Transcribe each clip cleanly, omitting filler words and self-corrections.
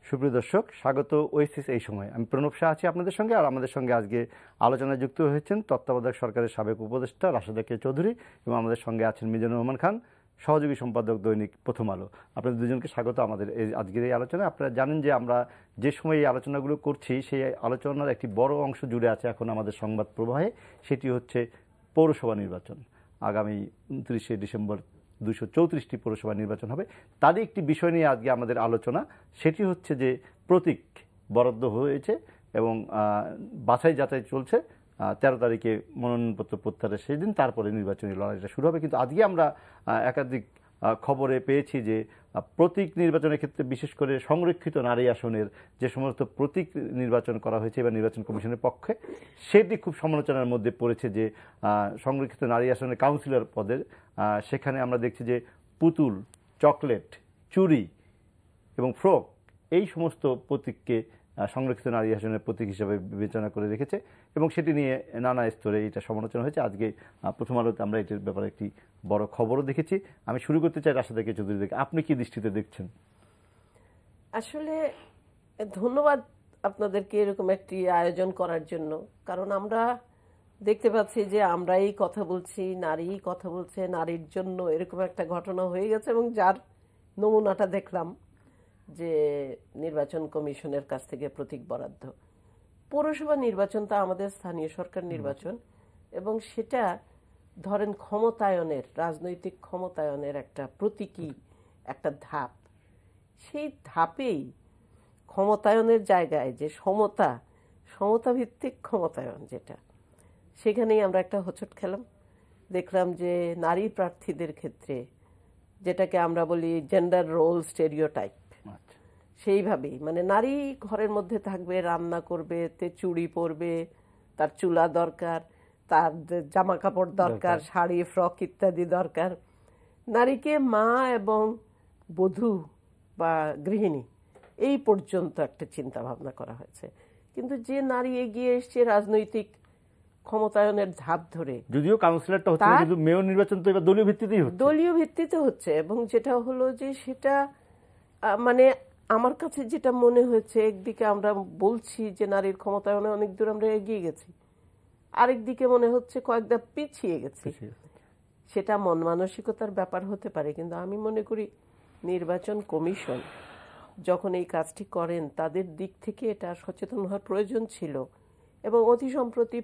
সুপ্রিয় দর্শক, স্বাগত ওয়েসিস এই সময়। আমি প্রণব শাহ আছি আপনাদের সঙ্গে, আর আমাদের সঙ্গে আজকে আলোচনায় যুক্ত হয়েছেন তত্ত্বাবধায়ক সরকারের সাবেক উপদেষ্টা রাশেদা কে চৌধুরী, এবং আমাদের সঙ্গে আছেন মিজানুর রহমান খান, সহযোগী সম্পাদক দৈনিক প্রথম আলো। আপনাদের দুজনকে স্বাগত আমাদের আজকের এই আলোচনায়। আপনারা জানেন যে আমরা যে সময় এই আলোচনাগুলো করছি, সেই আলোচনার একটি বড় অংশ জুড়ে আছে এখন আমাদের সংবাদ প্রবাহে। সেটি হচ্ছে পৌরসভা নির্বাচন। আগামী 29শে ডিসেম্বর 234টি পৌরসভা নির্বাচন হবে। তারই একটি বিষয় নিয়ে আজকে আমাদের আলোচনা। সেটি হচ্ছে যে প্রতীক বরাদ্দ হয়েছে এবং বাছাই যাচাই চলছে। 13 তারিখে মনোনয়নপত্র প্রত্যাহারের সেই দিন, তারপরে নির্বাচনী লড়াইটা শুরু হবে। কিন্তু আজকে আমরা একাধিক খবরে পেয়েছি যে প্রতীক নির্বাচনের ক্ষেত্রে বিশেষ করে সংরক্ষিত নারী আসনের যে সমস্ত প্রতীক নির্বাচন করা হয়েছে এবার নির্বাচন কমিশনের পক্ষে, সেটি খুব সমালোচনার মধ্যে পড়েছে। যে সংরক্ষিত নারী আসনের কাউন্সিলর পদের সেখানে আমরা দেখছি যে পুতুল, চকলেট, চুড়ি এবং ফ্রক এই সমস্ত প্রতীককে সংরক্ষিত নারী আসনের প্রতীক হিসেবে বিবেচনা করে রেখেছে, এবং সেটি নিয়ে নানা স্তরে এটা সমালোচনা হয়েছে। আজকে প্রথম আলোতে আমরা এটির ব্যাপারে একটি বড় খবরও দেখেছি। আমি শুরু করতে চাই রাশেদা কে চৌধুরী থেকে। আপনি কি দৃষ্টিতে দেখছেন? আসলে ধন্যবাদ আপনাদেরকে এরকম একটি আয়োজন করার জন্য, কারণ আমরা দেখতে পাচ্ছি যে আমরাই কথা বলছি, নারী কথা বলছে, নারীর জন্য এরকম একটা ঘটনা হয়ে গেছে, এবং যার নমুনাটা দেখলাম যে নির্বাচন কমিশনের কাছ থেকে প্রতীক বরাদ্দ। পৌরসভা নির্বাচনটা আমাদের স্থানীয় সরকার নির্বাচন, এবং সেটা ধরেন ক্ষমতায়নের, রাজনৈতিক ক্ষমতায়নের একটা প্রতীকী একটা ধাপ। সেই ধাপেই ক্ষমতায়নের জায়গায় যে সমতা ভিত্তিক ক্ষমতায়ন, যেটা সেখানেই আমরা একটা হোঁচট খেলাম। দেখলাম যে নারী প্রার্থীদের ক্ষেত্রে, যেটাকে আমরা বলি জেন্ডার রোল স্টেরিওটাইপ, সেইভাবেই মানে নারী ঘরের মধ্যে থাকবে, রান্না করবে, চুড়ি পরবে, তার চুলা দরকার, তার জামা কাপড় দরকার, শাড়ি, ফ্রক ইত্যাদি দরকার। নারীকে মা এবং বধূ বা গৃহিণী এই পর্যন্ত একটা চিন্তা ভাবনা করা হয়েছে। কিন্তু যে নারী এগিয়ে এসছে রাজনৈতিক ক্ষমতায়নের ধাপ ধরে, যদিও কাউন্সিলরটা হচ্ছে কিন্তু মেয়র নির্বাচন তো এবার দলীয় ভিত্তিতেই হচ্ছে, দলীয় ভিত্তিতে হচ্ছে, এবং যেটা হলো যে সেটা মানে আমার কাছে যেটা মনে হয়েছে, একদিকে আমরা বলছি যে নারীর ক্ষমতায়নে অনেক দূর আমরা এগিয়ে গেছি, আরেকদিকে মনে হচ্ছে কয়েক ধাপ পিছিয়ে গেছি। সেটা মন মানসিকতার ব্যাপার হতে পারে, কিন্তু আমি মনে করি নির্বাচন কমিশন যখন এই কাজটি করেন তাদের দিক থেকে এটা সচেতন হওয়ার প্রয়োজন ছিল। এবং অতি সম্প্রতি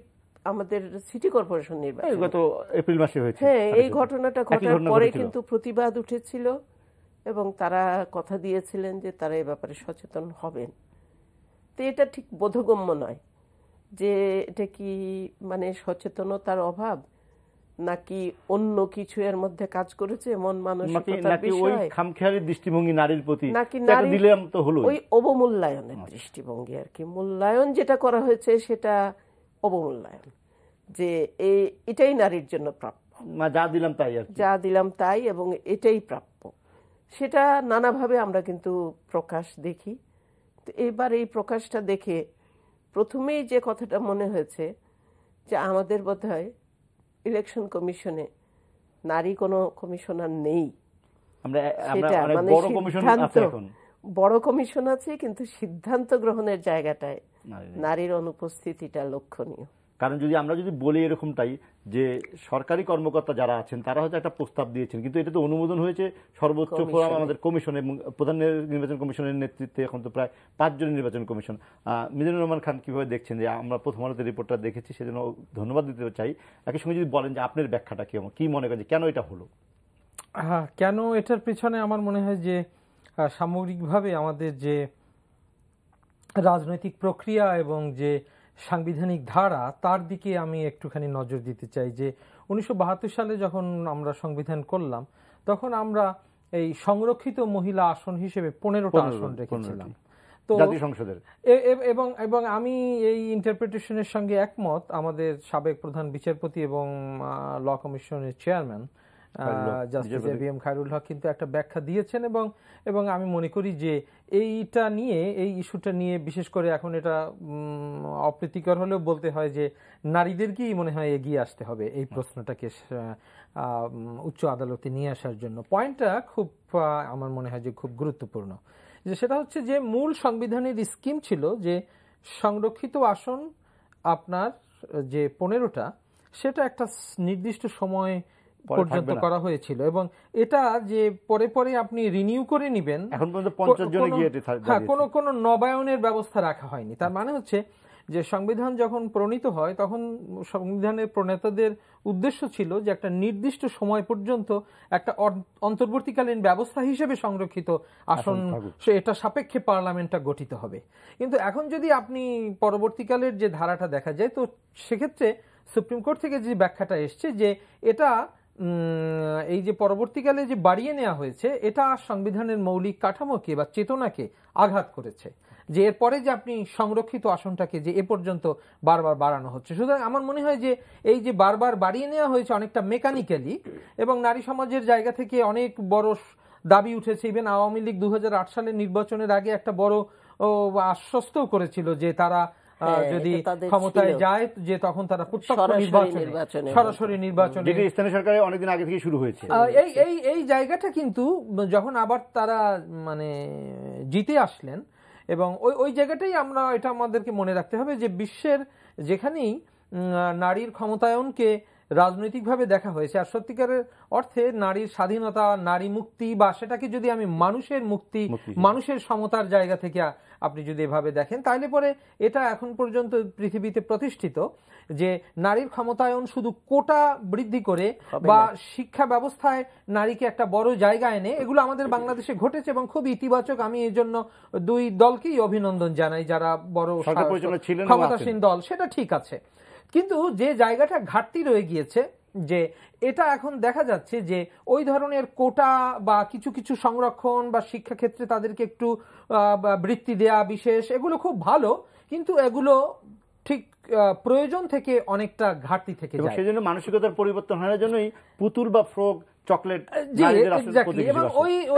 আমাদের সিটি কর্পোরেশন নির্বাচন গত এপ্রিল মাসে হয়েছে, হ্যাঁ, এই ঘটনাটা ঘটার পরে কিন্তু প্রতিবাদ উঠেছিল, এবং তারা কথা দিয়েছিলেন যে তারা এই ব্যাপারে সচেতন হবেন। তো এটা ঠিক বোধগম্য নয় যে এটা কি মানে সচেতনতার অভাব, নাকি অন্য কিছু এর মধ্যে কাজ করেছে, মন মানসিকতার বিষয়, খামখেয়ালি দৃষ্টিভঙ্গি নারীর প্রতি, নাকি দিলাম তো হলো ওই অবমূল্যায়নের দৃষ্টিভঙ্গি আর কি। মূল্যায়ন যেটা করা হয়েছে সেটা অবমূল্যায়ন, যে এটাই নারীর জন্য প্রাপ্য, যা দিলাম তাই, যা দিলাম তাই, এবং এটাই প্রাপ্য। সেটা নানাভাবে আমরা কিন্তু প্রকাশ দেখি। তো এবার এই প্রকাশটা দেখে প্রথমেই যে কথাটা মনে হয়েছে যে আমাদের বোধহয় ইলেকশন কমিশনে নারী কোনো কমিশনার নেই। বড় কমিশন আছে, কিন্তু সিদ্ধান্ত গ্রহণের জায়গাটায় নারীর অনুপস্থিতিটা লক্ষণীয়। কারণ আমরা যদি বলি এরকমটাই যে সরকারি কর্মকর্তা যারা আছেন তারা হয়তো একটা প্রস্তাব দিয়েছেন, কিন্তু এটা তো অনুমোদন হয়েছে সর্বোচ্চ ফোরাম আমাদের কমিশনে, প্রধান নির্বাচন কমিশনের নেতৃত্বে এখন তো প্রায় 5 জনের নির্বাচন কমিশন। মিজানুর রহমান খান কিভাবে দেখছেন? যে আমরা প্রথম আলোতে রিপোর্টটা দেখেছি, সেজন্য ধন্যবাদ দিতে চাই। একই সঙ্গে যদি বলেন যে আপনার ব্যাখ্যাটা কি মনে করেন, কেন এটা হলো? কেন এটার পিছনে আমার মনে হয় যে সামগ্রিকভাবে আমাদের যে রাজনৈতিক প্রক্রিয়া এবং যে সাংবিধানিক ধারা, তার দিকে আমি একটুখানি নজর দিতে চাই। যে 1972 সালে যখন আমরা সংবিধান করলাম, তখন আমরা এই সংরক্ষিত মহিলা আসন হিসেবে 15টা আসন রেখেছিলাম তো জাতীয় সংসদের, এবং আমি এই ইন্টারপ্রিটেশনের সঙ্গে একমত। আমাদের সাবেক প্রধান বিচারপতি এবং ল কমিশনের চেয়ারম্যান জাস্টিস এবিএম খায়রুল হক কিন্তু একটা ব্যাখ্যা দিয়েছেন, এবং আমি মনে করি যে এইটা নিয়ে, এই ইস্যুটা নিয়ে বিশেষ করে এখন এটা অপ্রীতিকর হলেও বলতে হয় যে নারীদেরকেই মনে হয় এগিয়ে আসতে হবে এই প্রশ্নটাকে উচ্চ আদালতে নিয়ে আসার জন্য। পয়েন্টটা খুব আমার মনে হয় যে খুব গুরুত্বপূর্ণ। যে সেটা হচ্ছে যে মূল সংবিধানের স্কিম ছিল যে সংরক্ষিত আসন আপনার যে 15টা, সেটা একটা নির্দিষ্ট সময় পর্যন্ত করা হয়েছিল, এবং এটা যে পরে পরে আপনি রিনিউ করে নেবেন, এখন পর্যন্ত 50 জনে গিয়ে কোনো নবায়নের ব্যবস্থা রাখা হয়নি। তার মানে হচ্ছে যে সংবিধান যখন প্রণীত হয় তখন সংবিধানের প্রণেতাদের উদ্দেশ্য ছিল যে একটা নির্দিষ্ট সময় পর্যন্ত একটা অন্তর্বর্তীকালীন ব্যবস্থা হিসেবে সংরক্ষিত আসন এটা সাপেক্ষে পার্লামেন্টটা গঠিত হবে। কিন্তু এখন যদি আপনি পরবর্তীকালের যে ধারাটা দেখা যায়, তো সেক্ষেত্রে সুপ্রিম কোর্ট থেকে যে ব্যাখ্যাটা এসছে যে এটা এই যে পরবর্তীকালে যে বাড়িয়ে নেওয়া হয়েছে, এটা সংবিধানের মৌলিক কাঠামোকে বা চেতনাকে আঘাত করেছে, যে এরপরে যে আপনি সংরক্ষিত আসনটাকে যে এ পর্যন্ত বারবার বাড়ানো হচ্ছে। সুতরাং আমার মনে হয় যে এই যে বারবার বাড়িয়ে নেওয়া হয়েছে অনেকটা মেকানিক্যালি, এবং নারী সমাজের জায়গা থেকে অনেক বড় দাবি উঠেছে। ইভেন আওয়ামী লীগ 2008 সালের নির্বাচনের আগে একটা বড় আশ্বস্তও করেছিল যে তারা যদি ক্ষমতায় যায় যে তখন তারা প্রত্যক্ষ নির্বাচনে, সরাসরি নির্বাচনে, যেটি স্থানীয় সরকারে অনেকদিন আগে থেকে শুরু হয়েছে। এই জায়গাটা কিন্তু যখন আবার তারা মানে জিতে আসলেন, এবং ওই জায়গাটাই আমরা এটা আমাদেরকে মনে রাখতে হবে যে বিশ্বের যেখানেই নারীর ক্ষমতায়নকে রাজনৈতিকভাবে দেখা হয়েছে, আর সত্যিকারের অর্থে নারীর স্বাধীনতা, নারী মুক্তি, বা সেটাকে যদি আমি মানুষের মুক্তি, মানুষের সমতার জায়গা থেকে আপনি যদি এভাবে দেখেন, তাহলে পরে এটা এখন পর্যন্ত পৃথিবীতে প্রতিষ্ঠিত যে নারীর ক্ষমতায়ন শুধু কোটা বৃদ্ধি করে বা শিক্ষা ব্যবস্থায় নারীকে একটা বড় জায়গা এনে, এগুলো আমাদের বাংলাদেশে ঘটেছে এবং খুব ইতিবাচক। আমি এই জন্য দুই দলকেই অভিনন্দন জানাই, যারা বড় ক্ষমতাসীন দল, সেটা ঠিক আছে। কিন্তু যে জায়গাটা ঘাটতি রয়ে গিয়েছে, যে এটা এখন দেখা যাচ্ছে যে ওই ধরনের কোটা বা কিছু কিছু সংরক্ষণ বা শিক্ষাক্ষেত্রে তাদেরকে একটু বৃত্তি দেয়া বিশেষ, এগুলো খুব ভালো, কিন্তু এগুলো ঠিক প্রয়োজন থেকে অনেকটা ঘাটতি থেকে যায়। সেই জন্য মানসিকতার পরিবর্তন হওয়ার জন্যই পুতুল বা ফ্রক, চকলেট, এবং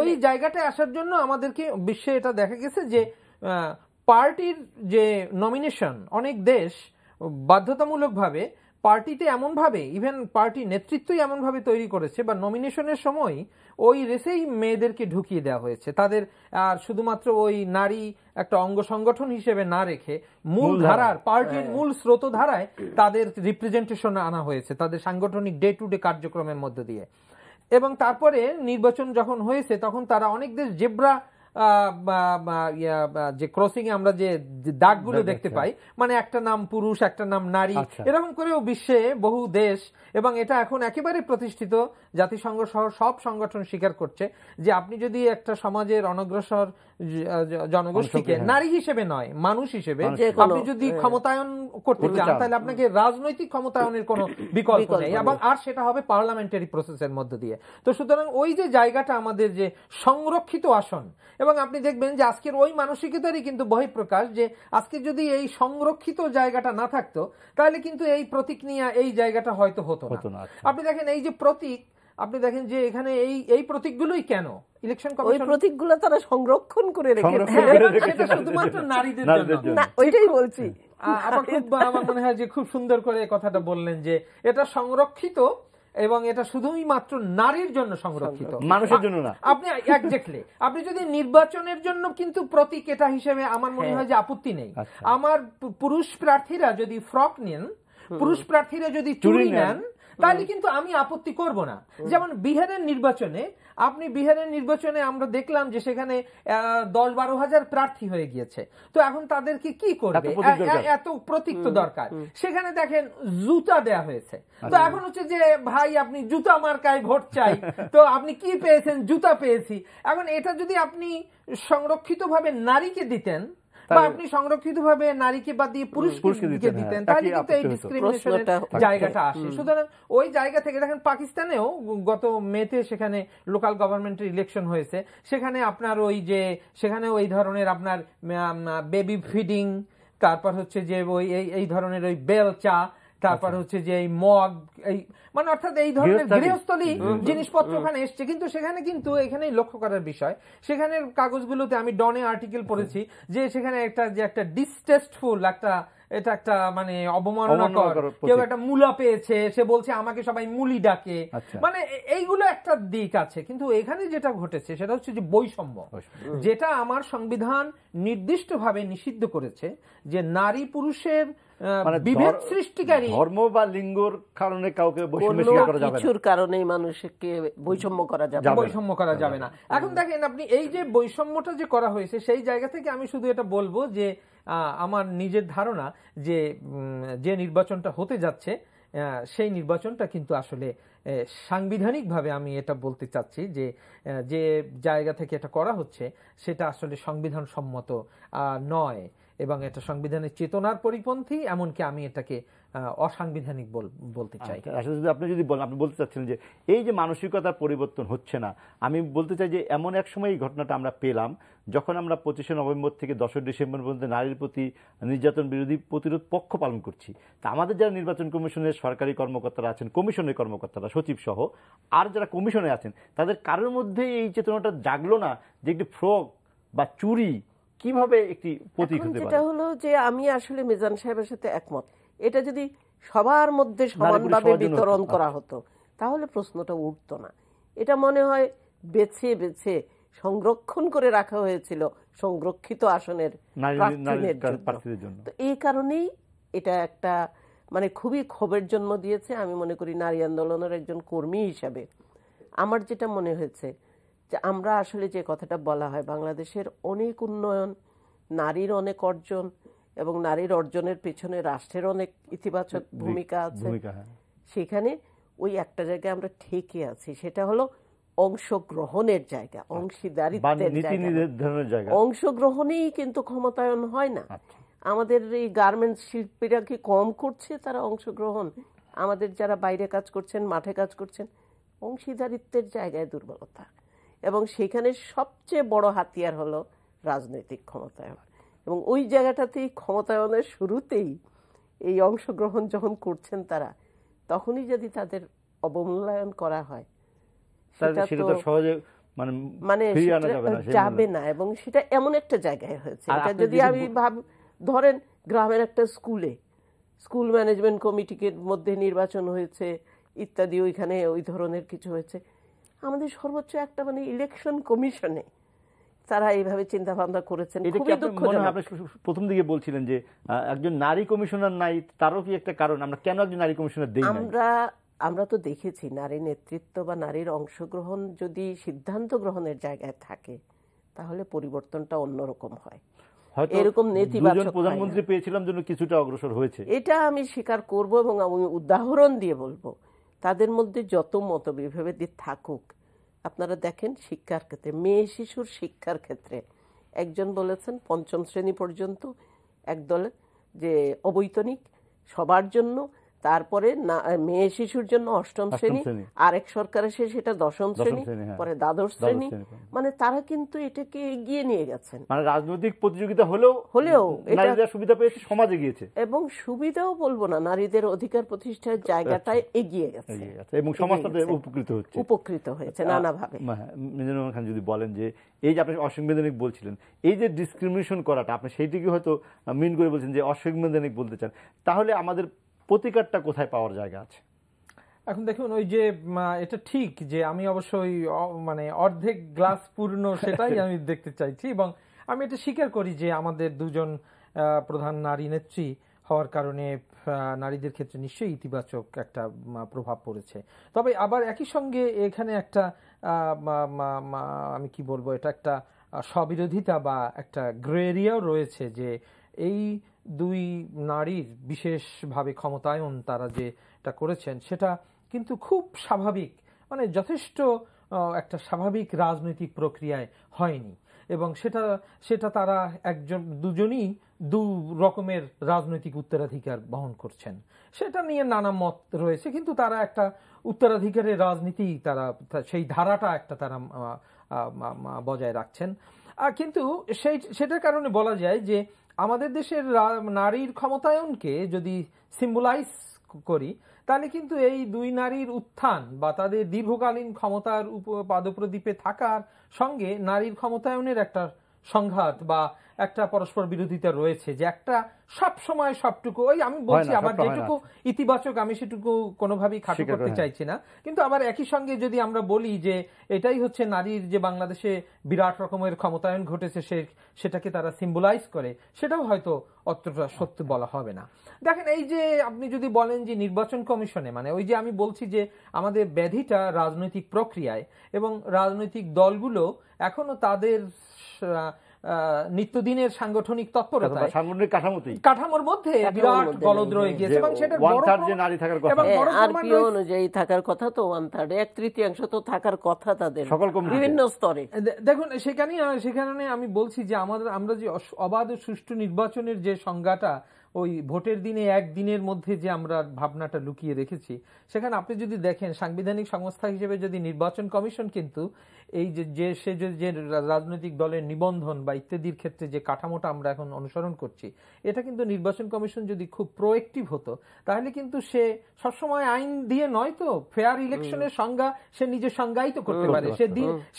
ওই জায়গাটায় আসার জন্য আমাদেরকে বিশ্বে এটা দেখা গেছে যে পার্টির যে নমিনেশন, অনেক দেশ বাধ্যতামূলকভাবে পার্টিতে এমনভাবে, ইভেন পার্টি নেতৃত্বই এমনভাবে তৈরি করেছে বা নমিনেশনের সময় ওই রেসেই মেয়েদেরকে ঢুকিয়ে দেওয়া হয়েছে, তাদের আর শুধুমাত্র ওই নারী একটা অঙ্গ সংগঠন হিসেবে না রেখে মূল ধারার পার্টির মূল স্রোতধারায় তাদের রিপ্রেজেন্টেশন আনা হয়েছে তাদের সাংগঠনিক ডে টু ডে কার্যক্রমের মধ্য দিয়ে। এবং তারপরে নির্বাচন যখন হয়েছে তখন তারা অনেক দেশ জেব্রা যে ক্রসিং এ আমরা যে দাগগুলো দেখতে পাই, মানে একটা নাম পুরুষ, একটা নাম নারী, এরকম করেও বিশ্বে বহু দেশ, এবং এটা এখন একেবারে প্রতিষ্ঠিত, জাতিসংঘ সহ সব সংগঠন স্বীকার করছে যে আপনি যদি একটা সমাজের অনগ্রসর জনগোষ্ঠীকে নারী হিসেবে নয়, মানুষ হিসেবে আপনি যদি ক্ষমতায়ন করতে চান, তাহলে আপনাকে রাজনৈতিক ক্ষমতায়নের কোনো বিকল্প নেই, এবং আর সেটা হবে পার্লামেন্টারি প্রসেসের মধ্য দিয়ে। তো সুতরাং ওই যে জায়গাটা আমাদের যে সংরক্ষিত আসন, এবং আপনি দেখবেন যে আজকের ওই মানসিকতারই কিন্তু বহিঃপ্রকাশ, যে আজকে যদি এই সংরক্ষিত জায়গাটা না থাকতো তাহলে কিন্তু এই প্রতীক নিয়ে এই জায়গাটা হয়তো হতো না। আপনি দেখেন এই যে প্রতীক, আপনি দেখেন যে এখানে এই প্রতীকগুলোই কেন ইলেকশন কমিশন, ওই প্রতীকগুলো তারা সংরক্ষণ করে রেখেছে, সেটা শুধুমাত্র নারীদের জন্য। না, ওইটাই বলছি। আমার মনে হয় যে খুব সুন্দর করে কথাটা বললেন যে এটা সংরক্ষিত এবং এটা শুধুই মাত্র নারীর জন্য সংরক্ষিত, মানুষের জন্য না। আপনি এক্স্যাক্টলি, আপনি যদি নির্বাচনের জন্য কিন্তু প্রতীক এটা হিসেবে আমার মনে হয় যে আপত্তি নেই। আমার পুরুষ প্রার্থীরা যদি ফ্রক নেন, পুরুষ প্রার্থীরা যদি চুড়ি নেন, তাহলে কিন্তু আমি আপত্তি করব না। যেমন বিহারের নির্বাচনে আমরা দেখলাম যে সেখানে 10-12 হাজার প্রার্থী হয়ে গিয়েছে, তো এখন তাদেরকে কি করবে, এত প্রতীক তো দরকার। সেখানে দেখেন জুতা দেয়া হয়েছে, তো এখন হচ্ছে যে ভাই আপনি জুতা মার্কায় ভোট চাই, তো আপনি কি পেয়েছেন, জুতা পেয়েছি। এখন এটা যদি আপনি সংরক্ষিত ভাবে নারীকে দিতেন বা আপনি সংরক্ষিত ভাবে নারীকে বাদ দিয়ে পুরুষকে দিতেন, তাহলে কিন্তু এই ডিসক্রিমিনেশনের জায়গাটা আসে। সুতরাং ওই জায়গা থেকে দেখেন পাকিস্তানেও গত মেতে সেখানে লোকাল গভর্নমেন্টের ইলেকশন হয়েছে, সেখানে আপনার সেখানে ওই ধরনের আপনার বেবি ফিডিং, তারপর হচ্ছে যে এই ধরনের ওই বেল চা, তারপর হচ্ছে যে এই মগ, এই মানে অর্থাৎ এই ধরনের গৃহস্থলী জিনিসপত্র ওখানে এসছে। কিন্তু সেখানে কিন্তু এখানেই লক্ষ্য করার বিষয়, সেখানের কাগজগুলোতে আমি ডনে আর্টিকেল পড়েছি যে সেখানে একটা ডিসটেস্টফুল এটা একটা মানে অবমাননাকর, কেউ একটা মূলা পেয়েছে সে বলছে আমাকে সবাই মুলি ডাকে, মানে এইগুলো একটা দিক আছে। কিন্তু এখানে যেটা ঘটেছে সেটা হচ্ছে যে বৈষম্য, যেটা আমার সংবিধান নির্দিষ্টভাবে নিষিদ্ধ করেছে যে নারী পুরুষের বিভেদ সৃষ্টিকারী ধর্ম বা লিঙ্গর কারণে কাউকে বৈষম্য শিকার করা যাবে না, কিছুর কারণে মানুষকে বৈষম্য করা যাবে না। এখন দেখেন আপনি এই যে বৈষম্যটা যে করা হয়েছে সেই জায়গা থেকে আমি শুধু এটা বলবো যে আমার নিজের ধারণা যে নির্বাচনটা হতে যাচ্ছে সেই নির্বাচনটা কিন্তু আসলে সাংবিধানিকভাবে আমি এটা বলতে চাচ্ছি যে জায়গা থেকে এটা করা হচ্ছে সেটা আসলে সংবিধান সম্মত নয় এবং এটা সংবিধানের চেতনার পরিপন্থী, এমনকি আমি এটাকে অসাংবিধানিক বলতে চাই। আসলে আপনি যদি বলেন, আপনি বলতে চাচ্ছেন যে এই যে মানসিকতার পরিবর্তন হচ্ছে না, আমি বলতে চাই যে এমন এক সময় এই ঘটনাটা আমরা পেলাম যখন আমরা 25শে নভেম্বর থেকে 10 ডিসেম্বর পর্যন্ত নারীর প্রতি নির্যাতন বিরোধী প্রতিরোধ পক্ষ পালন করছি। তা আমাদের যারা নির্বাচন কমিশনের সরকারি কর্মকর্তারা আছেন, কমিশনের কর্মকর্তারা, সচিব সহ আর যারা কমিশনে আছেন, তাদের কারোর মধ্যে এই চেতনাটা জাগলো না যে একটি ফ্রক বা চুরি কিভাবে একটি প্রতীক হতে পারে। যেটা হলো যে আমি আসলে মিজান সাহেবের সাথে একমত, এটা যদি সবার মধ্যে সমানভাবে বিতরণ করা হতো তাহলে প্রশ্নটা উঠতো না। এটা মনে হয় বেছে বেছে সংরক্ষণ করে রাখা হয়েছিল সংরক্ষিত আসনের প্রার্থীদের জন্য। তো এই কারণেই এটা একটা মানে খুবই ক্ষোভের জন্ম দিয়েছে। আমি মনে করি নারী আন্দোলনের একজন কর্মী হিসাবে আমার যেটা মনে হয়েছে যে আমরা আসলে যে কথাটা বলা হয় বাংলাদেশের অনেক উন্নয়ন, নারীর অনেক অর্জন এবং নারীর অর্জনের পেছনে রাষ্ট্রের অনেক ইতিবাচক ভূমিকা আছে, সেখানে ওই একটা জায়গায় আমরা ঠেকে আছি, সেটা হলো অংশগ্রহণের জায়গা, অংশীদারিত্বের জায়গা। অংশগ্রহণেই কিন্তু ক্ষমতায়ন হয় না। আমাদের এই গার্মেন্টস শিল্পীরা কি কম করছে তারা অংশগ্রহণ? আমাদের যারা বাইরে কাজ করছেন, মাঠে কাজ করছেন, অংশীদারিত্বের জায়গায় দুর্বলতা, এবং সেখানে সবচেয়ে বড় হাতিয়ার হলো রাজনৈতিক ক্ষমতায়ন। এবং ওই জায়গাটাতেই ক্ষমতায়নের শুরুতেই এই অংশগ্রহণ যখন করছেন তারা, তখনই যদি তাদের অবমূল্যায়ন করা হয় সেটা তো সহজে মানে যাবে না। এবং সেটা এমন একটা জায়গায় হয়েছে, এটা যদি আমি ধরেন গ্রামের একটা স্কুল ম্যানেজমেন্ট কমিটির মধ্যে নির্বাচন হয়েছে ইত্যাদি, ওইখানে ওই ধরনের কিছু হয়েছে, আমাদের সর্বোচ্চ একটা মানে ইলেকশন কমিশনে তারা এইভাবে চিন্তা ভাবনা করেছেন। প্রথম দিকে বলছিলেন যে একজন নারী কমিশনার নাই, তারও কি একটা কারণ? আমরা কেন একজন নারী কমিশনার দেই? আমরা তো দেখেছি নারী নেতৃত্ব বা নারীর অংশগ্রহণ যদি সিদ্ধান্ত গ্রহণের জায়গায় থাকে তাহলে পরিবর্তনটা অন্যরকম হয়। এরকম নেতিবাচক প্রধানমন্ত্রী পেয়েছিলাম জন্য কিছুটা অগ্রসর হয়েছে, এটা আমি স্বীকার করব এবং আমি উদাহরণ দিয়ে বলবো। তাদের মধ্যে যত মতবিভেদ থাকুক, আপনারা দেখেন শিক্ষার ক্ষেত্রে, মেয়ে শিশুর শিক্ষার ক্ষেত্রে একজন বলেছেন 5ম শ্রেণী পর্যন্ত একদলে যে অবৈতনিক সবার জন্য, তারপরে মেয়ে শিশুর জন্য 8ম শ্রেণী, আরেক সরকার এসে সেটা 10ম শ্রেণী, পরে দ্বাদশ শ্রেণী। মানে তারা কিন্তু এটাকে এগিয়ে নিয়ে গেছেন, মানে রাজনৈতিক প্রতিযোগিতা হলেও নারীরা সুবিধা পেয়েছে, সমাজে গিয়েছে, এবং সুবিধাও বলবো না, নারীদের অধিকার প্রতিষ্ঠার জায়গাটায় এগিয়ে গেছে এবং সমাজটা উপকৃত হয়েছে নানাভাবে। মিজানুর রহমান খান যদি বলেন যে এই যে আপনি অসাংবিধানিক বলছিলেন, এই যে ডিসক্রিমিনেশন করাটা, আপনি সেইটিকে হয়তো মিন করে বলছেন যে অসাংবিধানিক বলতে চান, তাহলে আমাদের প্রতিকারটা কোথায় পাওয়ার জায়গা আছে? এখন দেখুন, ওই যে এটা ঠিক যে আমি অবশ্যই মানে অর্ধেক গ্লাস পূর্ণ সেটাই আমি দেখতে চাইছি, এবং আমি এটা স্বীকার করি যে আমাদের দুজন প্রধান নারী নেত্রী হওয়ার কারণে নারীদের ক্ষেত্রে নিশ্চয়ই ইতিবাচক একটা প্রভাব পড়েছে। তবে আবার একই সঙ্গে এখানে একটা আমি কি বলবো, এটা একটা স্ববিরোধিতা বা একটা গ্রে এরিয়াও রয়েছে যে এই দুই নারীর বিশেষভাবে ক্ষমতায়ন তারা যেটা করেছেন সেটা কিন্তু খুব স্বাভাবিক, মানে যথেষ্ট একটা স্বাভাবিক রাজনৈতিক প্রক্রিয়ায় হয়নি, এবং সেটা তারা দুজনই দু রকমের রাজনৈতিক উত্তরাধিকার বহন করছেন। সেটা নিয়ে নানা মত রয়েছে, কিন্তু তারা একটা উত্তরাধিকারের রাজনীতি, তারা সেই ধারাটা একটা তারা বজায় রাখছেন। কিন্তু সেটার কারণে বলা যায় যে আমাদের দেশের নারীর ক্ষমতায়নকে যদি সিম্বলাইজ করি তাহলে কিন্তু এই দুই নারীর উত্থান বা তাদের দীর্ঘকালীন ক্ষমতার পাদপ্রদীপে থাকার সঙ্গে নারীর ক্ষমতায়নের একটা সংঘাত বা একটা পরস্পর বিরোধিতা রয়েছে, যে একটা সব সময় সবটুকু ওই আমি বলছি আবার যেটুকু ইতিবাচক আমি সেটুকু কোনোভাবেই খাটো করতে চাইছি না, কিন্তু আবার একই সঙ্গে যদি আমরা বলি যে এটাই হচ্ছে নারীর যে বাংলাদেশে বিরাট রকমের ক্ষমতায়ন ঘটেছে সেটাকে তারা সিম্বলাইজ করে, সেটাও হয়তো অতটা সত্য বলা হবে না। দেখেন এই যে আপনি যদি বলেন যে নির্বাচন কমিশনে, মানে ওই যে আমি বলছি যে আমাদের ব্যাধিটা রাজনৈতিক প্রক্রিয়ায়, এবং রাজনৈতিক দলগুলো এখনো তাদের নিত্যদিনের সাংগঠনিক তৎপরতায় কাঠামোর মধ্যে বিরাট গলদ রয়ে গিয়েছে, এবং সেটার আরপিও অনুযায়ী থাকার কথা তো 1/3 1/3 তো থাকার কথা তাদের বিভিন্ন স্তরে। দেখুন সেখানে আমি বলছি যে আমরা যে অবাধ ও সুষ্ঠু নির্বাচনের যে সংজ্ঞাটা ওই ভোটের দিনে একদিনের মধ্যে যে আমরা ভাবনাটা লুকিয়ে রেখেছি, সেখানে আপনি যদি দেখেন সাংবিধানিক সংস্থা হিসেবে যদি নির্বাচন কমিশন কিন্তু এই যে রাজনৈতিক দলের নিবন্ধন বা ইত্যাদির ক্ষেত্রে যে কাঠামোটা আমরা এখন অনুসরণ করছি, এটা কিন্তু নির্বাচন কমিশন যদি খুব প্রোয়েক্টিভ হতো তাহলে কিন্তু সে সবসময় আইন দিয়ে নয় তো, ফেয়ার ইলেকশনের সংজ্ঞা সে নিজে সংজ্ঞায়িত করতে পারে,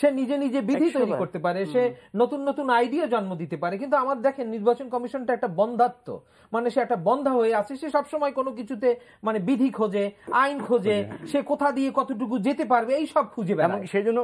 সে নিজে নিজে বিধি তৈরি করতে পারে, সে নতুন নতুন আইডিয়া জন্ম দিতে পারে। কিন্তু আমার দেখেন নির্বাচন কমিশনটা একটা বন্ধাত্ম, মানে সে একটা বন্ধা হয়ে আছে, সে সবসময় কোনো কিছুতে মানে বিধি খোঁজে, আইন খোঁজে, সে কোথা দিয়ে কতটুকু যেতে পারবে এই সব খুঁজে বেড়ায়। সেই জন্য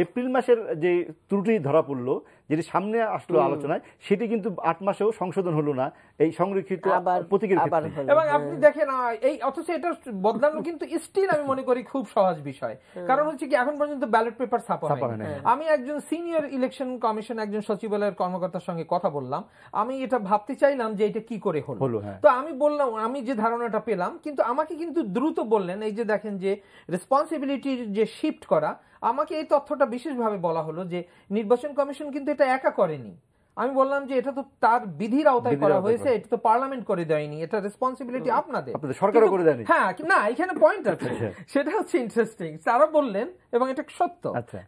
এপ্রিল মাসের যে ত্রুটি ধরা পড়লো, যেটি সামনে আসলো আলোচনায়, সেটি কিন্তু 8 মাসেও সংশোধন হলো না এই সংরক্ষিত প্রতীকের ক্ষেত্রে। এবং আপনি দেখেন এই অথচ এটা বদলানো কিন্তু স্টিল আমি মনে করি খুব সহজ বিষয়, কারণ হচ্ছে কি এখন পর্যন্ত ব্যালট পেপার ছাপা হয়নি। আমি একজন সিনিয়র ইলেকশন কমিশন একজন সচিবালয়ের কর্মকর্তার সঙ্গে কথা বললাম, আমি এটা ভাবতে চাইলাম যে এটা কি করে হলো। তো আমি বললাম আমি যে ধারণাটা পেলাম, কিন্তু আমাকে কিন্তু দ্রুত বললেন এই যে দেখেন যে রেসপন্সিবিলিটির যে শিফট করা, আমাকে এই তথ্যটা বিশেষভাবে বলা হলো যে নির্বাচন কমিশন কিন্তু এটা একা করেনি। আমি বললাম যে এটা তো তার বিধির আওতায় করা হয়েছে, এটা তো পার্লামেন্ট করে দেয়নি, এটা রেসপন্সিবিলিটি আপনাদের, সরকারও করে দেয়নি। হ্যাঁ না, এখানে পয়েন্ট আছে, সেটা হচ্ছে ইন্টারেস্টিং। তারা বললেন এবং এটা সত্য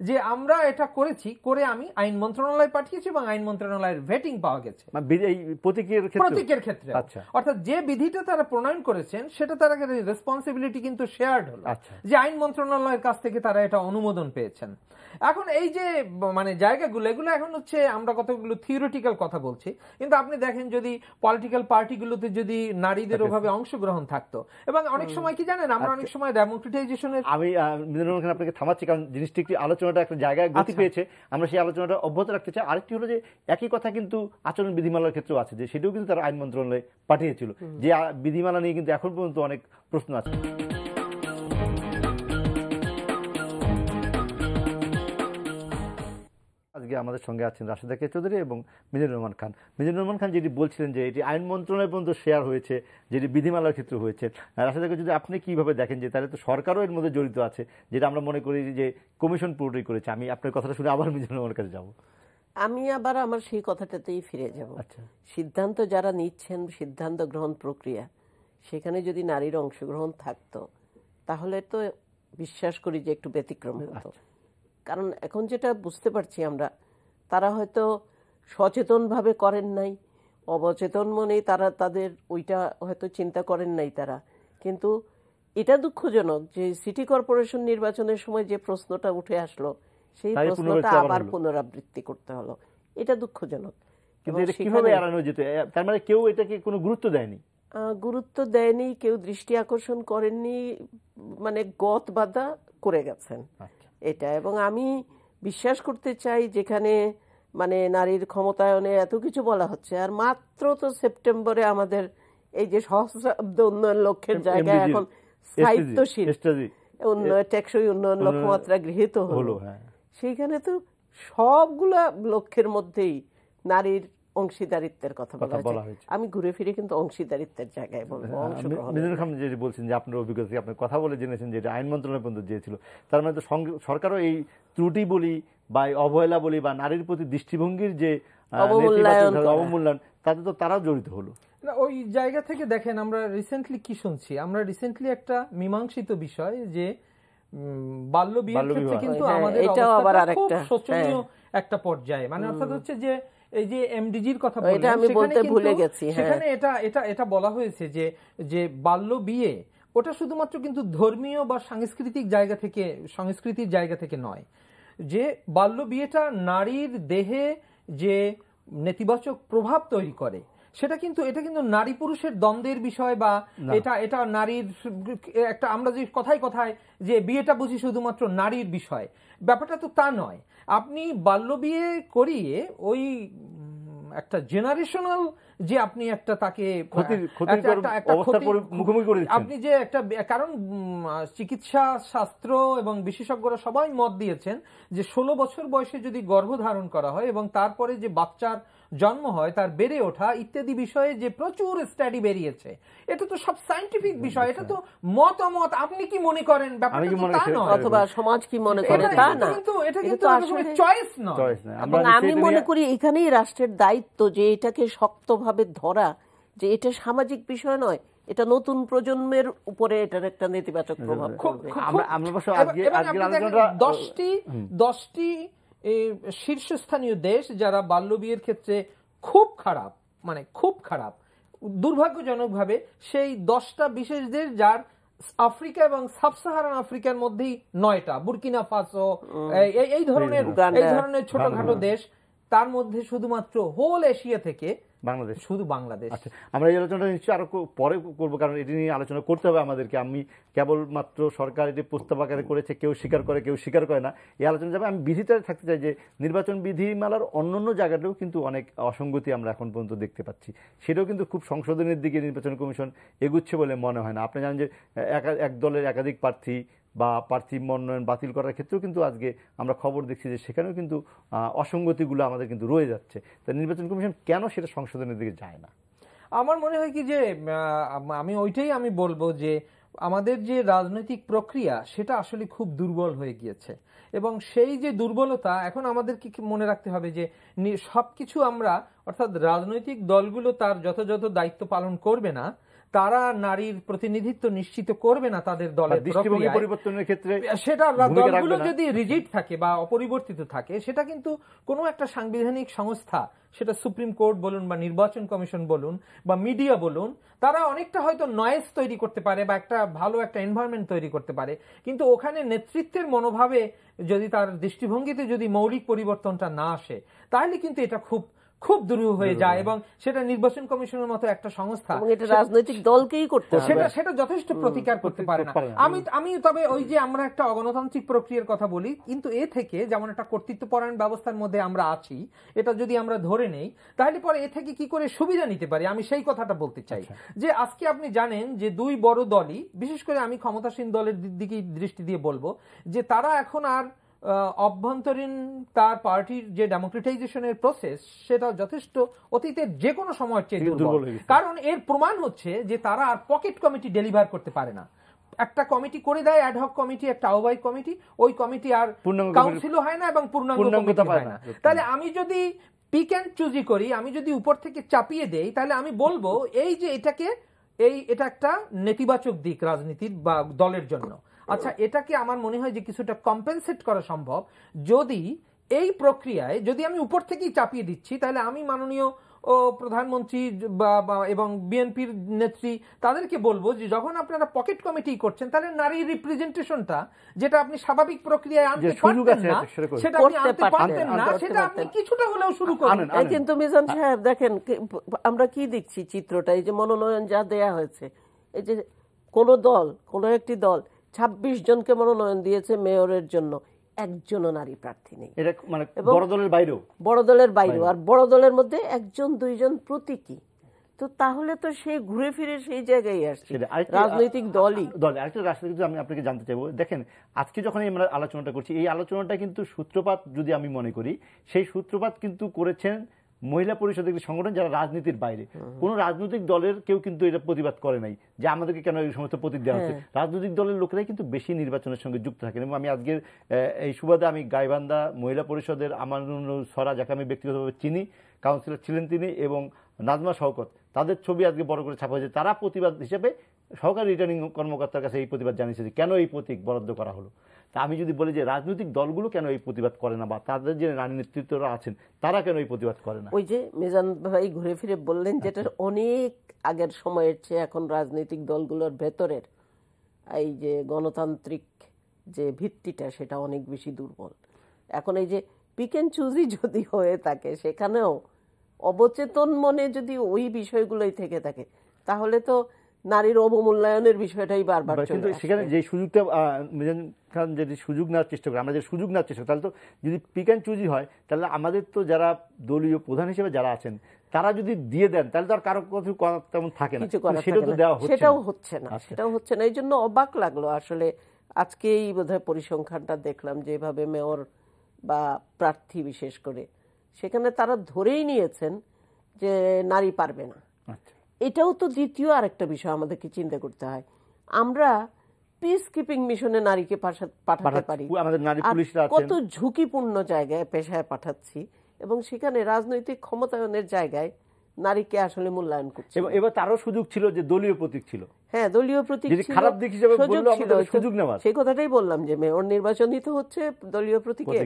যে আমরা এটা করেছি, করে আমি আইন মন্ত্রণালয় পাঠিয়েছি এবং আইন মন্ত্রণালয়ের ভেটিং পাওয়া গেছে প্রতীকের ক্ষেত্রে। অর্থাৎ যে বিধিটা তারা প্রণয়ন করেছেন সেটা তারা রেসপন্সিবিলিটি কিন্তু শেয়ার্ড হলো, যে আইন মন্ত্রণালয়ের কাছ থেকে তারা এটা অনুমোদন পেয়েছেন। এখন এই যে মানে জায়গাগুলো, এগুলো এখন হচ্ছে আমরা কতগুলো থিওরিটিক্যাল কথা বলছি, কিন্তু আপনি দেখেন যদি পলিটিক্যাল পার্টিগুলোতে যদি নারীদের ওভাবে অংশগ্রহণ থাকতো, এবং অনেক সময় কি জানেন আমরা অনেক সময় ডেমোক্রেটাইজেশনের, আমি আপনাকে থামাচ্ছি কারণ জিনিসটি একটি আলোচনাটা একটা জায়গায় গতি পেয়েছে, আমরা সেই আলোচনাটা অব্যাহত রাখতে চাই। আরেকটি হলো যে একই কথা কিন্তু আচরণ বিধিমালার ক্ষেত্রেও আছে, যে সেটাও কিন্তু তারা আইন মন্ত্রণালয়ে পাঠিয়েছিল, যে বিধিমালা নিয়ে কিন্তু এখন পর্যন্ত অনেক প্রশ্ন আছে। আজকে আমাদের সঙ্গে আছেন রাশেদা কে চৌধুরী এবং মিজানুর রহমান খান। মিজানুর রহমান খান যেটি বলছিলেন যে এটি আইন মন্ত্রণালয় পর্যন্ত শেয়ার হয়েছে, যেটি বিধিমালার ক্ষেত্রে হয়েছে, রাশেদাকে যদি আপনি কিভাবে দেখেন যে তাহলে তো সরকারও এর মধ্যে জড়িত আছে, যেটা আমরা মনে করি যে কমিশন পুরোটাই করেছে। আমি আপনার কথাটা শুনে আবার মিজানুর রহমানের কাছে যাব। আমি আবার আমার সেই কথাটাতেই ফিরে যাব। সিদ্ধান্ত যারা নিচ্ছেন, সিদ্ধান্ত গ্রহণ প্রক্রিয়া, সেখানে যদি নারীর অংশগ্রহণ থাকতো তাহলে তো বিশ্বাস করি যে একটু ব্যতিক্রম হতো। কারণ এখন যেটা বুঝতে পারছি আমরা, তারা হয়তো সচেতনভাবে করেন নাই, অবচেতন মনেই তারা তাদের ওইটা হয়তো চিন্তা করেন নাই তারা। কিন্তু এটা দুঃখজনক যে সিটি কর্পোরেশন নির্বাচনের সময় যে প্রশ্নটা উঠে আসলো, সেই প্রশ্নটা আবার পুনরাবৃত্তি করতে হলো, এটা দুঃখজনক। কিন্তু এটা কিভাবে এড়ানো যেত? তার মানে কেউ এটাকে কোনো গুরুত্ব দেয়নি, কেউ দৃষ্টি আকর্ষণ করেননি, মানে গত বাধা করে গেছেন এটা। এবং আমি বিশ্বাস করতে চাই যেখানে মানে নারীর ক্ষমতায়নে এত কিছু বলা হচ্ছে, আর মাত্র তো সেপ্টেম্বরে আমাদের এই যে সহস্রাব্দ উন্নয়ন লক্ষ্যের জায়গায় এখন স্থায়িত্বশীল উন্নয়ন, টেকসই উন্নয়ন লক্ষ্যমাত্রা গৃহীত হলো, সেইখানে তো সবগুলা লক্ষ্যের মধ্যেই নারীর অংশীদারিত্বের কথা বলা হয়েছে। আমি ঘুরে ফিরে কিন্তু অংশীদারিত্বের জায়গায় বলবো। যেটি বলছেন যে আপনার অভিজ্ঞতা, আপনার কথা বলে জেনেছেন যে আইন মন্ত্রণালয় পর্যন্ত দিয়েছিল, তার মানে তো সরকারও এই ত্রুটি বলি বা অবহেলা বলি বা নারীর প্রতি দৃষ্টিভঙ্গির যে অবমূল্যায়ন, তাতে তো তারাও জড়িত হলো। ওই জায়গা থেকে দেখেন আমরা রিসেন্টলি কি শুনছি, আমরা রিসেন্টলি একটা মীমাংসিত বিষয় যে বাল্য বিয়ের ক্ষেত্রে কিন্তু আমাদের খুব শোচনীয় একটা পর্যায়ে, মানে অর্থাৎ হচ্ছে যে এই যে এমডিজির কথা সেখানে এটা বলা হয়েছে যে বাল্য বিয়ে ওটা শুধুমাত্র কিন্তু ধর্মীয় বা সাংস্কৃতিক জায়গা থেকে, সংস্কৃতির জায়গা থেকে নয়, যে বাল্য বিয়েটা নারীর দেহে যে নেতিবাচক প্রভাব তৈরি করে, এটা কিন্তু নারী পুরুষের দ্বন্দ্বের বিষয়, বা এটা নারীর একটা, আমরা যে কথায় কথায় যে বিয়েটা বুঝি শুধুমাত্র নারীর বিষয়, ব্যাপারটা তো তা নয়। আপনি বাল্য বিয়ে করিয়ে ওই একটা জেনারেশনাল যে আপনি একটা তাকে আপনি যে একটা, কারণ চিকিৎসা শাস্ত্র এবং বিশেষজ্ঞরা সবাই মত দিয়েছেন যে 16 বছর বয়সে যদি গর্ভধারণ করা হয় এবং তারপরে যে বাচ্চার জন্ম হয়, তার বেড়ে ওঠা ইত্যাদি বিষয়ে যে প্রচুর স্টাডি বেরিয়েছে, এটা তো সব সায়েন্টিফিক বিষয়, এটা তো মতামত। আপনি কি মনে করেন অথবা সমাজ কি মনে করে তা না, এটা কিন্তু আসলে চয়েস নয়। এবং আমি মনে করি এখানেই রাষ্ট্রের দায়িত্ব যে এটাকে শক্তভাবে ধরা, যে এটা সামাজিক বিষয় নয়, এটা নতুন প্রজন্মের উপরে এটার একটা নেতিবাচক প্রভাব পড়বে। 10টি শীর্ষস্থানীয় দেশ যারা বাল্যবিয়ের ক্ষেত্রে খুব খারাপ, মানে খুব খারাপ, দুর্ভাগ্যজনকভাবে সেই 10টা বিশেষ দেশ, যার আফ্রিকা এবং সাব সাহারান আফ্রিকার মধ্যেই 9টা, বুরকিনা ফাসো, এই ধরনের ছোটখাটো দেশ, তার মধ্যে শুধুমাত্র হোল এশিয়া থেকে বাংলাদেশ, শুধু বাংলাদেশ। আচ্ছা, আমরা এই আলোচনাটা নিশ্চয়ই আরো পরে করবো, কারণ এটি নিয়ে আলোচনা করতে হবে আমাদেরকে। আমি কেবলমাত্র সরকার এটি প্রস্তাব আকারে করেছে, কেউ স্বীকার করে কেউ স্বীকার করে না, এই আলোচনা যাবে। আমি বিধিতে থাকতে চাই যে নির্বাচন বিধিমালার অন্যান্য জায়গাতেও কিন্তু অনেক অসঙ্গতি আমরা এখন পর্যন্ত দেখতে পাচ্ছি, সেটাও কিন্তু খুব সংশোধনের দিকে নির্বাচন কমিশন এগুচ্ছে বলে মনে হয় না। আপনি জানেন যে এক দলের একাধিক প্রার্থী বা প্রার্থী মনোনয়ন বাতিল করার ক্ষেত্রেও কিন্তু আজকে আমরা খবর দেখছি যে সেখানেও কিন্তু অসঙ্গতিগুলো আমাদের কিন্তু রয়ে যাচ্ছে। তাই নির্বাচন কমিশন কেন সেটা সংশোধনের দিকে যায় না? আমার মনে হয় কি যে আমি বলবো যে আমাদের যে রাজনৈতিক প্রক্রিয়া সেটা আসলে খুব দুর্বল হয়ে গিয়েছে, এবং সেই যে দুর্বলতা এখন আমাদেরকে মনে রাখতে হবে যে সবকিছু আমরা, অর্থাৎ রাজনৈতিক দলগুলো তার যথাযথ দায়িত্ব পালন করবে না, তারা নারীর প্রতিনিধিত্ব নিশ্চিত করবে না তাদের দলের দৃষ্টিভঙ্গি পরিবর্তনের ক্ষেত্রে, সেটা দলগুলো যদি রিজিড থাকে বা অপরিবর্তিত থাকে, সেটা কিন্তু কোনো একটা সাংবিধানিক সংস্থা, সেটা সুপ্রিম কোর্ট বলুন বা নির্বাচন কমিশন বলুন বা মিডিয়া বলুন, তারা অনেকটা হয়তো নয়েজ তৈরি করতে পারে বা একটা ভালো একটা এনভায়রনমেন্ট তৈরি করতে পারে, কিন্তু ওখানে নেতৃত্বের মনোভাবে যদি, তার দৃষ্টিভঙ্গিতে যদি মৌলিক পরিবর্তনটা না আসে, তাহলে কিন্তু এটা খুব খুব দুরূহ হয়ে যায়। এবং সেটা নির্বাচন কমিশনের মতো একটা সংস্থা, এটা রাজনৈতিক দলকেই করতে হবে, সেটা যথেষ্ট প্রতিকার করতে পারে না। আমি তবে ওই যে আমরা একটা অগণতান্ত্রিক প্রক্রিয়ার কথা বলি, কিন্তু এ থেকে যেমন একটা কর্তৃত্বপরায়ণ ব্যবস্থার মধ্যে আমরা আছি, এটা যদি আমরা ধরে নেই, তাহলে পরে এ থেকে কি করে সুবিধা নিতে পারি, আমি সেই কথাটা বলতে চাই। যে আজকে আপনি জানেন যে দুই বড় দলই, বিশেষ করে আমি ক্ষমতাসীন দলের দিকে দৃষ্টি দিয়ে বলবো, যে তারা এখন আর অভ্যন্তরীণ তার পার্টির যে ডেমোক্রেটাইজেশনের প্রসেস, সেটা যথেষ্ট অতীতের যে কোনো সময়ের চেয়ে দুর্বল। কারণ এর প্রমাণ হচ্ছে যে তারা আর পকেট কমিটি ডেলিভার করতে পারে না। একটা কমিটি করে দেয়, অ্যাডহক কমিটি, একটা আহ্বায়ক কমিটি, ওই কমিটি আর কাউন্সিলও হয় না এবং পূর্ণাঙ্গ কমিটি হয় না। তাহলে আমি যদি পিক অ্যান্ড চুজি করি, আমি যদি উপর থেকে চাপিয়ে দেই, তাহলে আমি বলবো এই যে এটা একটা নেতিবাচক দিক রাজনীতির বা দলের জন্য। আচ্ছা, এটাকে আমার মনে হয় যে কিছুটা কম্পেনসেট করা সম্ভব যদি এই প্রক্রিয়ায়, যদি আমি উপর থেকেই চাপিয়ে দিচ্ছি, তাহলে আমি মাননীয় প্রধানমন্ত্রী এবং বিএনপির নেত্রী তাদেরকে বলবো যে যখন আপনারা পকেট কমিটি করছেন, তাহলে নারী রিপ্রেজেন্টেশনটা, যেটা আপনি স্বাভাবিক প্রক্রিয়ায় আনতে পারতেন না, সেটা আপনি আনতে পারতেন না, সেটা আপনি কিছুটা হলেও শুরু করুন। কিন্তু মিজান সাহেব দেখেন আমরা কি দেখছি চিত্রটা, এই যে মনোনয়ন যা দেয়া হয়েছে, এই যে কোন একটি দল 26 জনকে মনোনয়ন দিয়েছে মেয়রের জন্য, একজনও নারী প্রার্থী নেই। এটা মানে বড় দলের বাইরেও, আর বড় দলের মধ্যে একজন দুইজন প্রতীকী। তো তাহলে তো সে ঘুরে ফিরে সেই জায়গায় আসছে, রাজনৈতিক দলই। আরেকটা রাজনীতি আমি আপনাকে জানতে চাইবো, দেখেন আজকে যখন আমরা আলোচনাটা করছি, এই আলোচনাটা কিন্তু সূত্রপাত, যদি আমি মনে করি, সেই সূত্রপাত কিন্তু করেছেন মহিলা পরিষদের একটি সংগঠন, যারা রাজনীতির বাইরে। কোন রাজনৈতিক দলের কেউ কিন্তু এটা প্রতিবাদ করে নাই যে আমাদেরকে কেন এই সমস্ত প্রতীক দেওয়া হচ্ছে। রাজনৈতিক দলের লোকেরাই কিন্তু বেশি নির্বাচনের সঙ্গে যুক্ত থাকেন। এবং আমি আজকের এই সুবাদে আমি গাইবান্ধা মহিলা পরিষদের আমানুল সরা, যাকে আমি ব্যক্তিগতভাবে চিনি, কাউন্সিলর ছিলেন তিনি, এবং নাজমা শওকত, তাদের ছবি আজকে বড় করে ছাপা হয়েছে। তারা প্রতিবাদ হিসেবে সহকারী রিটার্নিং কর্মকর্তার কাছে এই প্রতিবাদ জানিয়েছে যে কেন এই প্রতীক বরাদ্দ করা হলো। তা আমি যদি বলি যে রাজনৈতিক দলগুলো কেন এই প্রতিবাদ করে না, বা তাদের যে নারী নেতৃত্বরা আছেন তারা কেন এই প্রতিবাদ করে না? ওই যে মেজান ভাই ঘুরে ফিরে বললেন, যেটা অনেক আগের সময়ের চেয়ে এখন রাজনৈতিক দলগুলোর ভেতরের এই যে গণতান্ত্রিক যে ভিত্তিটা, সেটা অনেক বেশি দুর্বল। এখন এই যে পিক অ্যান্ড চুজই যদি হয়ে থাকে, সেখানেও অবচেতন মনে যদি ওই বিষয়গুলোই থেকে থাকে, তাহলে তো নারীর অবমূল্যায়নের বিষয়টাই বারবার কিন্তু সেখানে যে সুযোগটা মিজান খান যদি সুযোগ নেওয়ার চেষ্টা করে, আমরা যে সুযোগ নেওয়ার চেষ্টা করি, তাহলে তো যদি পিক অ্যান্ড চুজি হয়, তাহলে আমাদের তো যারা দলীয় প্রধান হিসেবে যারা আছেন তারা যদি দিয়ে দেন, তাহলে তো আর কারো কিছু তেমন থাকে না, সেটাও হচ্ছে না, সেটাও হচ্ছে না। এই জন্য অবাক লাগলো আসলে আজকেই বোধহয় পরিসংখ্যানটা দেখলাম, যেভাবে মেয়র বা প্রার্থী বিশেষ করে সেখানে তারা ধরেই নিয়েছেন যে নারী পারবে না। এটাও তো দ্বিতীয় আরেকটা বিষয় আমাদেরকে চিন্তা করতে হয়। আমরা পিস কিপিং মিশনে নারীকে পাঠাতে পারি, কত ঝুঁকিপূর্ণ জায়গায় পেশায় পাঠাচ্ছি, এবং সেখানে রাজনৈতিক ক্ষমতায়নের জায়গায় নারীকে আসলে মূল্যায়ন করছে। এবার তারও সুযোগ ছিল যে দলীয় প্রতীক ছিল, হ্যাঁ দলীয় প্রতীক ছিল, খারাপ দিক হিসেবে সুযোগ নেওয়ার। সেই কথাটাই বললাম যে মেয়র নির্বাচনিত হচ্ছে দলীয় প্রতীকে,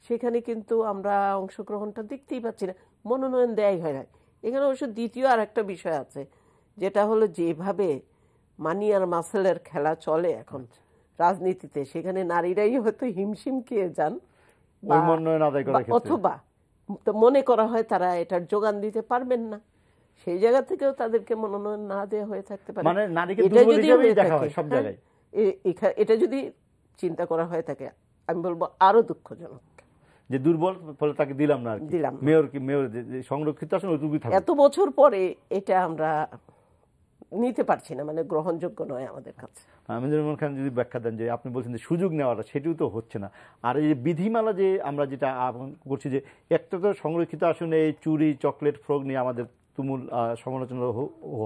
সেখানে কিন্তু আমরা অংশগ্রহণটা দেখতেই পাচ্ছি না, মনোনয়ন দেয়াই হয় না। এখানে অবশ্য দ্বিতীয় আর একটা বিষয় আছে, যেটা হলো যেভাবে মানি আর মাসেলের খেলা চলে এখন রাজনীতিতে, সেখানে নারীরাই হয়তো হিমশিম খেয়ে যান, অথবা মনে করা হয় তারা এটার যোগান দিতে পারবেন না, সেই জায়গা থেকেও তাদেরকে মনোনয়ন না দেওয়া হয়ে থাকতে পারে। এটা যদি চিন্তা করা হয়ে থাকে, আমি বলবো আরো দুঃখজনক যে দুর্বল, ফলে তাকে দিলাম না, দিলাম মেয়র সংরক্ষিত আসন ওইটুকুই থাকবে। এত বছর পরে এটা আমরা নিতে পারছি না, মানে গ্রহণযোগ্য নয় আমাদের কাছে। মিজানুর রহমান খান যদি ব্যাখ্যা দেন যে আপনি বলছেন যে সুযোগ নেওয়াটা, সেটিও তো হচ্ছে না। আর এই বিধিমালা যে আমরা যেটা করছি, যে একটা তো সংরক্ষিত আসনে এই চুরি চকলেট ফ্রগ নিয়ে আমাদের তুমুল সমালোচনা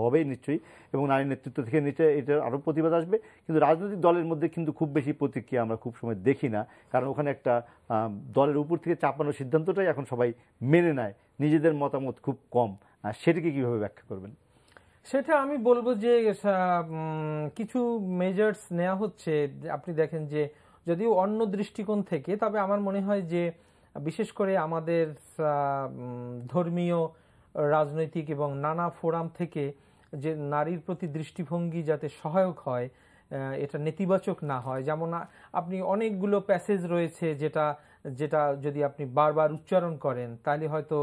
হবেই নিশ্চয়ই, এবং নারী নেতৃত্ব থেকে নিচে এটার আরও প্রতিবাদ আসবে। কিন্তু রাজনৈতিক দলের মধ্যে কিন্তু খুব বেশি প্রতিক্রিয়া আমরা খুব সময় দেখি না, কারণ ওখানে একটা দলের উপর থেকে চাপানোর সিদ্ধান্তটাই এখন সবাই মেনে নেয়, নিজেদের মতামত খুব কম। সেটাকে কীভাবে ব্যাখ্যা করবেন? সেটা আমি বলবো যে কিছু মেজার্স নেওয়া হচ্ছে। আপনি দেখেন যে যদিও অন্য দৃষ্টিকোণ থেকে, তবে আমার মনে হয় যে বিশেষ করে আমাদের ধর্মীয়, রাজনৈতিক এবং নানা ফোরাম থেকে যে নারীর প্রতি দৃষ্টিভঙ্গি যাতে সহায়ক হয়, এটা নেতিবাচক না হয়। যেমন আপনি অনেকগুলো প্যাসেজ রয়েছে যেটা যেটা যদি আপনি বারবার উচ্চারণ করেন, তাহলে হয়তো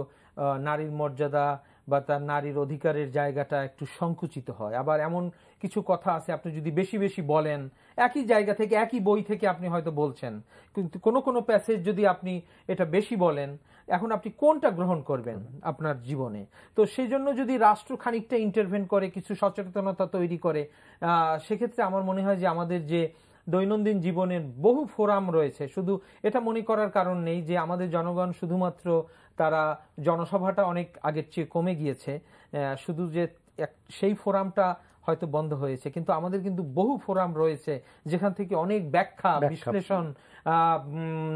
নারীর মর্যাদা বা তার নারীর অধিকারের জায়গাটা একটু সংকুচিত হয়। আবার এমন কিছু কথা আছে আপনি যদি বেশি বেশি বলেন, একই জায়গা থেকে একই বই থেকে আপনি হয়তো বলছেন, কিন্তু কোনো প্যাসেজ যদি আপনি এটা বেশি বলেন, এখন আপনি কোনটা গ্রহণ করবেন আপনার জীবনে? তো সেই জন্য যদি রাষ্ট্র খানিকটা ইন্টারভেন করে, কিছু সচেতনতা তৈরি করে, সেক্ষেত্রে আমার মনে হয় যে আমাদের যে দৈনন্দিন জীবনের বহু ফোরাম রয়েছে, শুধু এটা মনে করার কারণ নেই যে আমাদের জনগণ শুধুমাত্র তারা জনসভাটা অনেক আগের চেয়ে কমে গিয়েছে, শুধু যে সেই ফোরামটা হয়তো বন্ধ হয়েছে, কিন্তু আমাদের কিন্তু বহু ফোরাম রয়েছে যেখান থেকে অনেক ব্যাখ্যা বিশ্লেষণ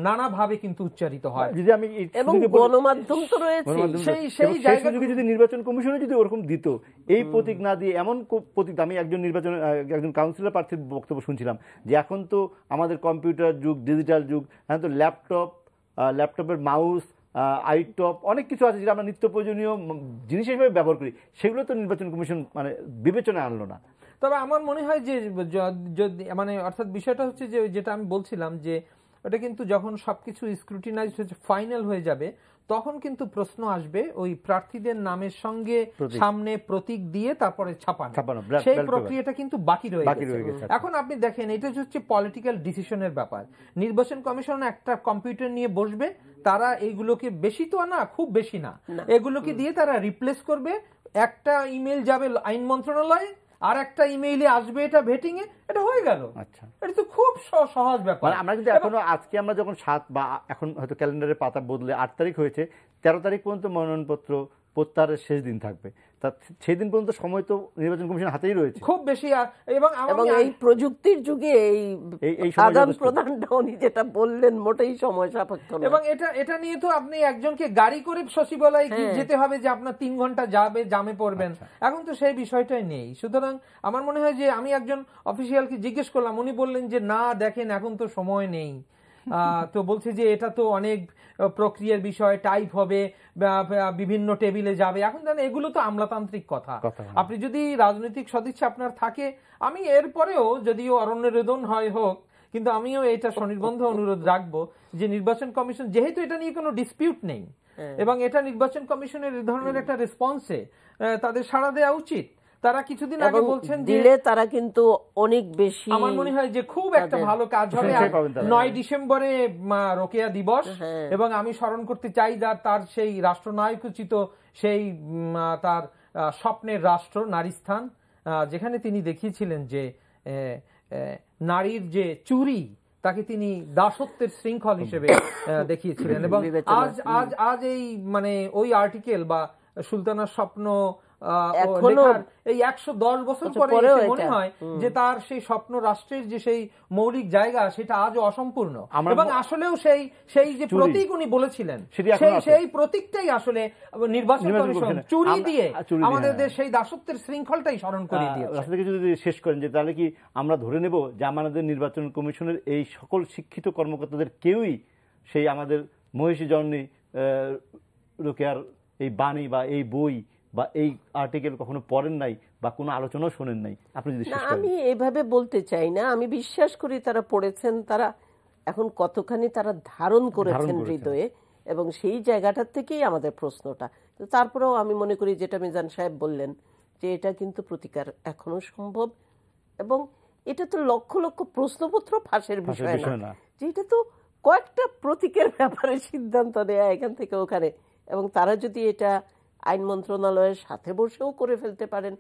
নানাভাবে কিন্তু উচ্চারিত হয়। যদি আমি এবং গণমাধ্যম তো রয়েছে, সেই জায়গায় যদি নির্বাচন কমিশনে যদি ওরকম দিত, এই প্রতীক না দিয়ে এমন প্রতীক, আমি একজন কাউন্সিলর প্রার্থীর বক্তব্য শুনছিলাম যে এখন তো আমাদের কম্পিউটার যুগ, ডিজিটাল যুগ, এখন তো ল্যাপটপের মাউস, আইটপ, অনেক কিছু আছে যেটা আমরা নিত্য প্রয়োজনীয় জিনিস হিসেবে ব্যবহার করি, সেগুলো তো নির্বাচন কমিশন মানে বিবেচনায় আনলো না। তবে আমার মনে হয় যে মানে অর্থাৎ বিষয়টা হচ্ছে যে যেটা আমি বলছিলাম, যে ওটা কিন্তু যখন সবকিছু স্ক্রুটিনাইজ হয়ে ফাইনাল হয়ে যাবে, তখন কিন্তু প্রশ্ন আসবে ওই প্রার্থীদের নামের সঙ্গে সামনে প্রতীক দিয়ে তারপরে ছাপানো, সেই প্রক্রিয়াটা কিন্তু বাকি রয়ে গেছে। এখন আপনি দেখেন, এটা হচ্ছে পলিটিক্যাল ডিসিশনের ব্যাপার। নির্বাচন কমিশন একটা কম্পিউটার নিয়ে বসবে, তারা এইগুলোকে বেশি তো না, খুব বেশি না, এগুলোকে দিয়ে তারা রিপ্লেস করবে। একটা ইমেল যাবে আইন মন্ত্রণালয়ে, আর একটা ইমেইলে আসবে এটা ভেটিং এ, এটা হয়ে গেল। আচ্ছা, এটা তো খুব সহজ ব্যাপার। আমরা কিন্তু এখনো আজকে আমরা যখন 7 বা এখন হয়তো ক্যালেন্ডারের পাতা বদলে 8 তারিখ হয়েছে, 13 তারিখ পর্যন্ত মনোনয়নপত্র প্রত্যাহারের শেষ দিন থাকবে। তা সেই দিন পর্যন্ত সময় তো নির্বাচন কমিশন হাতেই রয়েছে খুব বেশি। এবং এই প্রযুক্তির যুগে এই আদান প্রদানটাও যেটা বললেন মোটেই সময় সাপেক্ষ নয়। এবং এটা নিয়ে তো আপনি একজনকে গাড়ি করে সচিবালয়ে যেতে হবে যে আপনার 3 ঘন্টা যাবে, জামে পড়বেন, এখন তো সেই বিষয়টাই নেই। সুতরাং আমার মনে হয় যে আমি একজন অফিসিয়ালকে জিজ্ঞেস করলাম, উনি বললেন যে না, দেখেন এখন তো সময় নেই। তো বলছে যে এটা তো অনেক প্রক্রিয়ার বিষয়, টাইপ হবে, বিভিন্ন টেবিলে যাবে। এখন জানেন এগুলো তো আমলাতান্ত্রিক কথা। আপনি যদি রাজনৈতিক সদিচ্ছা আপনার থাকে, আমি এরপরেও যদিও অরণ্য রোদন হোক, কিন্তু আমিও এটা স্বনির্বন্ধ অনুরোধ রাখবো যে নির্বাচন কমিশন, যেহেতু এটা নিয়ে কোনো ডিসপিউট নেই এবং এটা নির্বাচন কমিশনের এই ধরনের একটা রেসপন্সে তাদের সাড়া দেওয়া উচিত। তারা কিছুদিন আগে বলছেন দিলে তারা কিন্তু অনেক বেশি, আমার মনে হয় যে খুব একটা ভালো কাজ হবে। 9 ডিসেম্বরে রোকেয়া দিবস, এবং আমি স্মরণ করতে চাই তার সেই রাষ্ট্রনায়কোচিত সেই তার স্বপ্নের রাষ্ট্র নারীস্থান, যেখানে তিনি দেখিয়েছিলেন যে নারীর যে চুরি তাকে তিনি দাসত্বের শৃঙ্খল হিসেবে দেখিয়েছিলেন। এবং আজ এই মানে ওই আর্টিকেল বা সুলতানার স্বপ্ন এই 110 বছর পরে মনে হয় যে তার সেই স্বপ্ন রাষ্ট্রের যে সেই মৌলিক জায়গা সেটা আজও অসম্পূর্ণ, এবং আসলেও সেই যে প্রতীক উনি বলেছিলেন সেই প্রতীকটাই আসলে নির্বাচন কমিশন চুরি দিয়ে আমাদের সেই দাসত্বের শৃঙ্খলটাই স্মরণ করিয়ে দিয়েছে। যদি শেষ করেন যে তাহলে কি আমরা ধরে নেব যে আমাদের নির্বাচন কমিশনের এই সকল শিক্ষিত কর্মকর্তাদের কেউই সেই আমাদের মহিষী জননী রোকেয়ার এই বাণী বা এই বই বা এই আর্টিকেল কখনো পড়েন নাই বা কোনো আলোচনাও শোনেন নাই? আপনি যদি শেষ করেন। আমি এভাবে বলতে চাই না, আমি বিশ্বাস করি তারা পড়েছেন, তারা এখন কতখানি তারা ধারণ করেছেন হৃদয়ে, এবং সেই জায়গাটার থেকেই আমাদের প্রশ্নটা। তারপরেও আমি মনে করি যেটা মিজান সাহেব বললেন যে এটা কিন্তু প্রতিকার এখনো সম্ভব, এবং এটা তো লক্ষ লক্ষ প্রশ্নপত্র ফাঁসের বিষয় না, যে এটা তো কয়েকটা প্রতীকের ব্যাপারে সিদ্ধান্ত নেয়া এখান থেকে ওখানে, এবং তারা যদি এটা আইন মন্ত্রণালয়ের সাথে বসেও করে ফেলতে পারেন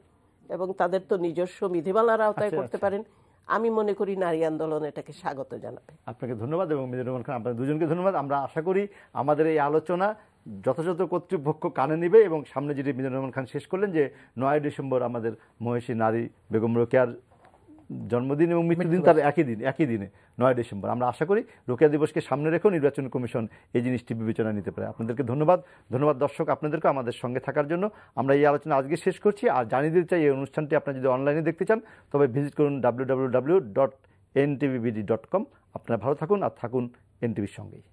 এবং তাদের তো নিজস্ব বিধিমালার আওতায় করতে পারেন, আমি মনে করি নারী আন্দোলন এটাকে স্বাগত জানাবে। আপনাকে ধন্যবাদ এবং মিজানুর রহমান খান, আপনাদের দুজনকে ধন্যবাদ। আমরা আশা করি আমাদের এই আলোচনা যথাযথ কর্তৃপক্ষ কানে নেবে, এবং সামনে যেটি মিজানুর রহমান খান শেষ করলেন যে 9 ডিসেম্বর আমাদের মহিষী নারী বেগম রোকেয়ার জন্মদিন এবং মৃত্যুদিন তার একই দিনে 9 ডিসেম্বর। আমরা আশা করি রোকেয়া দিবসকে সামনে রেখেও নির্বাচন কমিশন এই জিনিসটি বিবেচনা নিতে পারে। আপনাদেরকে ধন্যবাদ দর্শক আপনাদেরকে আমাদের সঙ্গে থাকার জন্য। আমরা এই আলোচনা আজকে শেষ করছি। আর জানিয়ে দিতে চাই এই অনুষ্ঠানটি আপনারা যদি অনলাইনে দেখতে চান তবে ভিজিট করুন www.ntvbd.com। আপনারা ভালো থাকুন আর থাকুন এনটিভির সঙ্গেই।